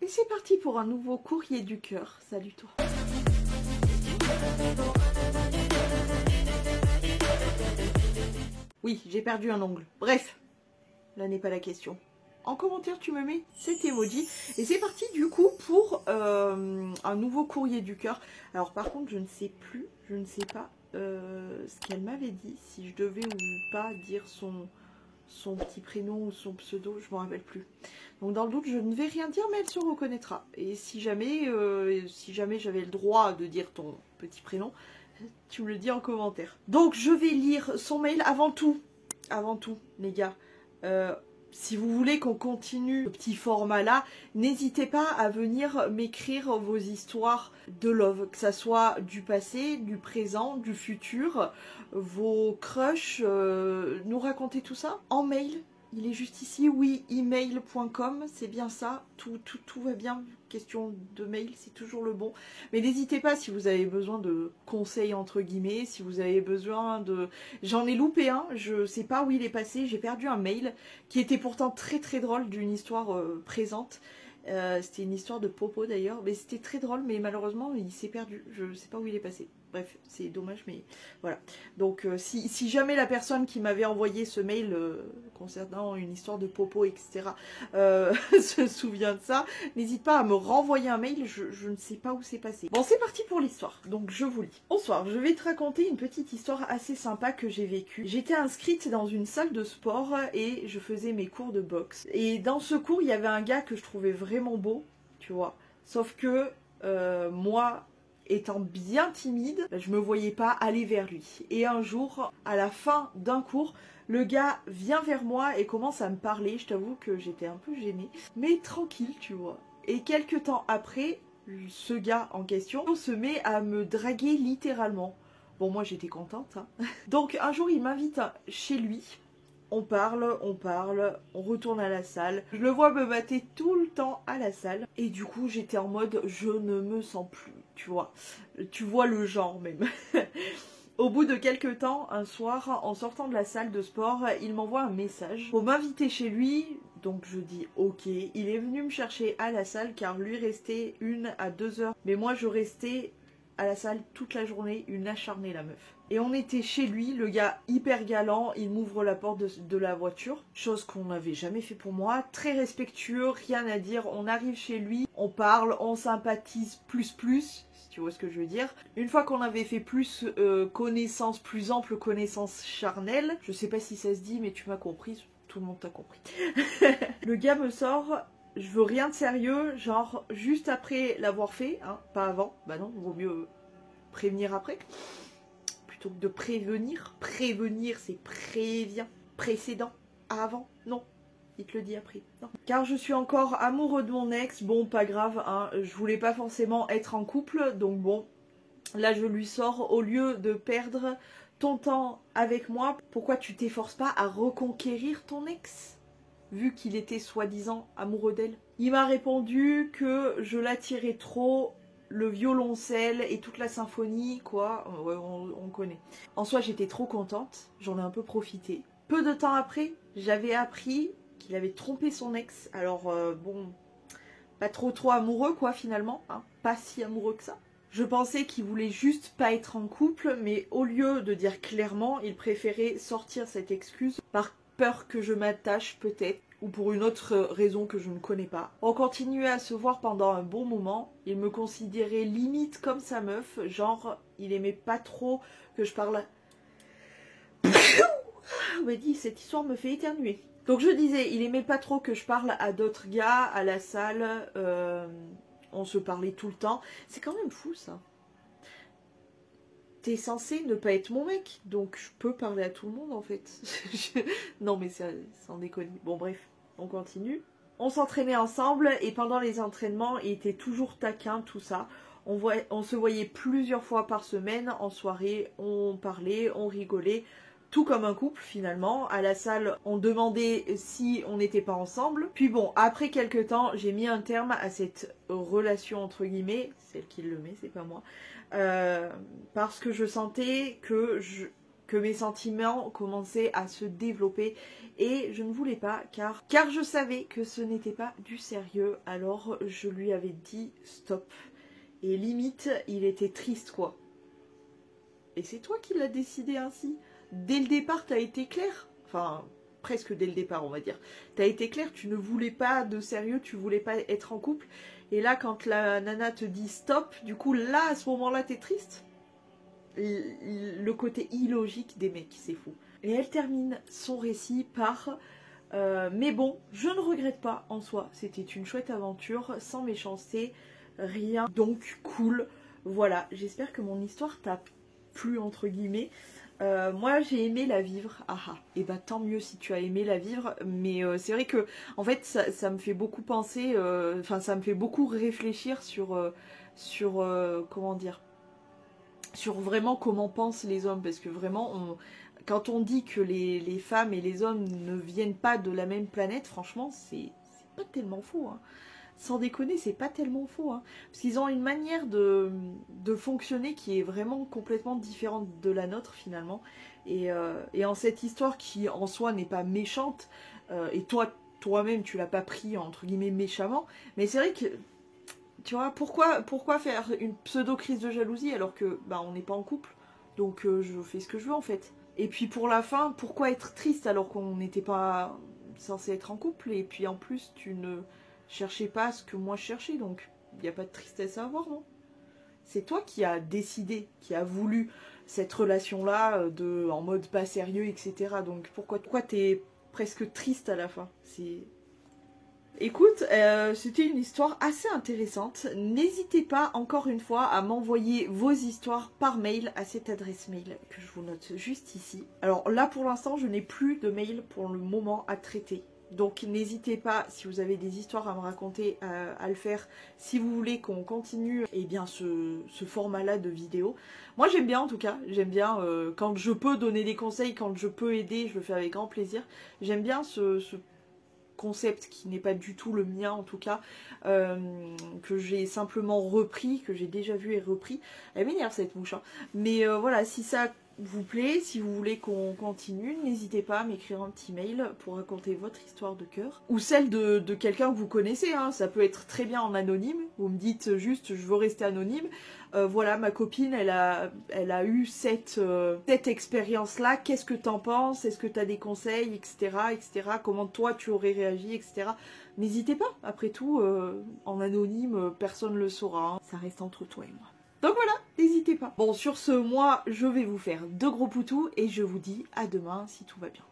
Et c'est parti pour un nouveau courrier du cœur. Salut toi. Oui, j'ai perdu un ongle. Bref, là n'est pas la question. En commentaire, tu me mets cet emoji. Et c'est parti du coup pour un nouveau courrier du cœur. Alors par contre, je ne sais pas ce qu'elle m'avait dit. Si je devais ou pas dire son petit prénom ou son pseudo, je ne me rappelle plus. Donc dans le doute, je ne vais rien dire, mais elle se reconnaîtra. Et si jamais j'avais le droit de dire ton petit prénom, tu me le dis en commentaire. Donc je vais lire son mail avant tout, les gars. Si vous voulez qu'on continue ce petit format là, n'hésitez pas à venir m'écrire vos histoires de love, que ça soit du passé, du présent, du futur, vos crushs, nous raconter tout ça en mail. Il est juste ici, oui, email.com, c'est bien ça, tout va bien, question de mail, c'est toujours le bon. Mais n'hésitez pas si vous avez besoin de conseils entre guillemets, si vous avez besoin de... J'en ai loupé un, je sais pas où il est passé, j'ai perdu un mail qui était pourtant très très drôle d'une histoire présente. C'était une histoire de Popo d'ailleurs, mais c'était très drôle, mais malheureusement il s'est perdu, je sais pas où il est passé. Bref, c'est dommage, mais voilà. Donc si jamais la personne qui m'avait envoyé ce mail concernant une histoire de Popo, etc. se souvient de ça, n'hésite pas à me renvoyer un mail, je ne sais pas où c'est passé. Bon, c'est parti pour l'histoire, donc je vous lis. Bonsoir, je vais te raconter une petite histoire assez sympa que j'ai vécue. J'étais inscrite dans une salle de sport et je faisais mes cours de boxe. Et dans ce cours, il y avait un gars que je trouvais vraiment beau, tu vois. Sauf que moi... étant bien timide, je me voyais pas aller vers lui. Et un jour, à la fin d'un cours, le gars vient vers moi et commence à me parler. Je t'avoue que j'étais un peu gênée, mais tranquille, tu vois. Et quelques temps après, ce gars en question se met à me draguer littéralement. Bon, moi j'étais contente, hein. Donc un jour, il m'invite chez lui. On parle, on retourne à la salle. Je le vois me mater tout le temps à la salle. Et du coup, j'étais en mode, je ne me sens plus, tu vois. Tu vois le genre même. Au bout de quelques temps, un soir, en sortant de la salle de sport, il m'envoie un message pour m'inviter chez lui. Donc je dis ok. Il est venu me chercher à la salle car lui restait 1 à 2 heures. Mais moi, je restais à la salle toute la journée, une acharnée la meuf. Et on était chez lui, le gars hyper galant, il m'ouvre la porte de la voiture, chose qu'on n'avait jamais fait pour moi, très respectueux, rien à dire, on arrive chez lui, on parle, on sympathise plus, si tu vois ce que je veux dire. Une fois qu'on avait fait plus connaissance, plus ample connaissance charnelle, je sais pas si ça se dit mais tu m'as compris, tout le monde t'a compris. Le gars me sort... Je veux rien de sérieux, genre juste après l'avoir fait, hein, pas avant. Bah non, vaut mieux prévenir après. Plutôt que de prévenir. Prévenir, c'est prévient. Précédent. Avant. Non. Il te le dit après. Non. Car je suis encore amoureux de mon ex. Bon, pas grave, hein. Je voulais pas forcément être en couple. Donc bon, là je lui sors, au lieu de perdre ton temps avec moi, pourquoi tu t'efforces pas à reconquérir ton ex ? Vu qu'il était soi-disant amoureux d'elle. Il m'a répondu que je l'attirais trop, le violoncelle et toute la symphonie, quoi, ouais, on connaît. En soi, j'étais trop contente, j'en ai un peu profité. Peu de temps après, j'avais appris qu'il avait trompé son ex. Alors, bon, pas trop amoureux, quoi, finalement, hein, pas si amoureux que ça. Je pensais qu'il voulait juste pas être en couple, mais au lieu de dire clairement, il préférait sortir cette excuse par peur que je m'attache peut-être, ou pour une autre raison que je ne connais pas. On continuait à se voir pendant un bon moment, il me considérait limite comme sa meuf, genre il aimait pas trop que je parle... m'a dit, cette histoire me fait éternuer. Donc je disais, il aimait pas trop que je parle à d'autres gars, à la salle, on se parlait tout le temps. C'est quand même fou ça. T'es censé ne pas être mon mec, donc je peux parler à tout le monde en fait. Non mais ça, sans déconner. Bon bref, on continue. On s'entraînait ensemble et pendant les entraînements, il était toujours taquin, tout ça. On se voyait plusieurs fois par semaine en soirée, on parlait, on rigolait. Tout comme un couple finalement. À la salle, on demandait si on n'était pas ensemble. Puis bon, après quelques temps, j'ai mis un terme à cette relation entre guillemets. Celle qui le met, c'est pas moi. Parce que je sentais que que mes sentiments commençaient à se développer et je ne voulais pas car je savais que ce n'était pas du sérieux. Alors je lui avais dit stop et limite il était triste quoi. Et c'est toi qui l'as décidé ainsi. Dès le départ t'as été clair, enfin presque dès le départ on va dire. T'as été clair, tu ne voulais pas de sérieux, tu voulais pas être en couple. Et là quand la nana te dit stop, du coup là à ce moment là t'es triste. Le côté illogique des mecs, c'est fou. Et elle termine son récit par mais bon, je ne regrette pas en soi, c'était une chouette aventure, sans méchanceté, rien, donc cool. Voilà, j'espère que mon histoire t'a plu entre guillemets. Moi j'ai aimé la vivre, et bah tant mieux si tu as aimé la vivre, mais c'est vrai que en fait ça me fait beaucoup penser, enfin ça me fait beaucoup réfléchir sur comment dire, sur vraiment comment pensent les hommes, parce que vraiment quand on dit que les femmes et les hommes ne viennent pas de la même planète, franchement c'est pas tellement faux, hein. Sans déconner, c'est pas tellement faux, hein. Parce qu'ils ont une manière de fonctionner qui est vraiment complètement différente de la nôtre finalement. Et en cette histoire qui en soi n'est pas méchante, et toi-même tu l'as pas pris entre guillemets méchamment, mais c'est vrai que tu vois, pourquoi faire une pseudo-crise de jalousie alors que bah, on n'est pas en couple, donc je fais ce que je veux en fait. Et puis pour la fin, pourquoi être triste alors qu'on n'était pas censé être en couple, et puis en plus tu ne cherchais pas ce que moi je cherchais, donc il n'y a pas de tristesse à avoir, non? C'est toi qui as décidé, qui as voulu cette relation-là en mode pas sérieux, etc. Donc pourquoi t'es presque triste à la fin? Écoute, c'était une histoire assez intéressante. N'hésitez pas encore une fois à m'envoyer vos histoires par mail à cette adresse mail que je vous note juste ici. Alors là pour l'instant je n'ai plus de mail pour le moment à traiter. Donc n'hésitez pas, si vous avez des histoires à me raconter, à le faire. Si vous voulez qu'on continue ce format-là de vidéo. Moi j'aime bien en tout cas, j'aime bien quand je peux donner des conseils, quand je peux aider, je le fais avec grand plaisir. J'aime bien ce concept qui n'est pas du tout le mien en tout cas, que j'ai simplement repris, que j'ai déjà vu et repris. Elle m'énerve cette mouche, hein. Mais voilà, si ça vous plaît, si vous voulez qu'on continue, n'hésitez pas à m'écrire un petit mail pour raconter votre histoire de cœur, ou celle de quelqu'un que vous connaissez, hein. Ça peut être très bien en anonyme, vous me dites juste je veux rester anonyme, voilà ma copine elle a eu cette expérience-là, qu'est-ce que t'en penses, est-ce que t'as des conseils, etc., comment toi tu aurais réagi, etc. N'hésitez pas, après tout, en anonyme, personne ne le saura, hein. Ça reste entre toi et moi. Donc voilà, n'hésitez pas. Bon, sur ce, moi, je vais vous faire de gros poutous et je vous dis à demain si tout va bien.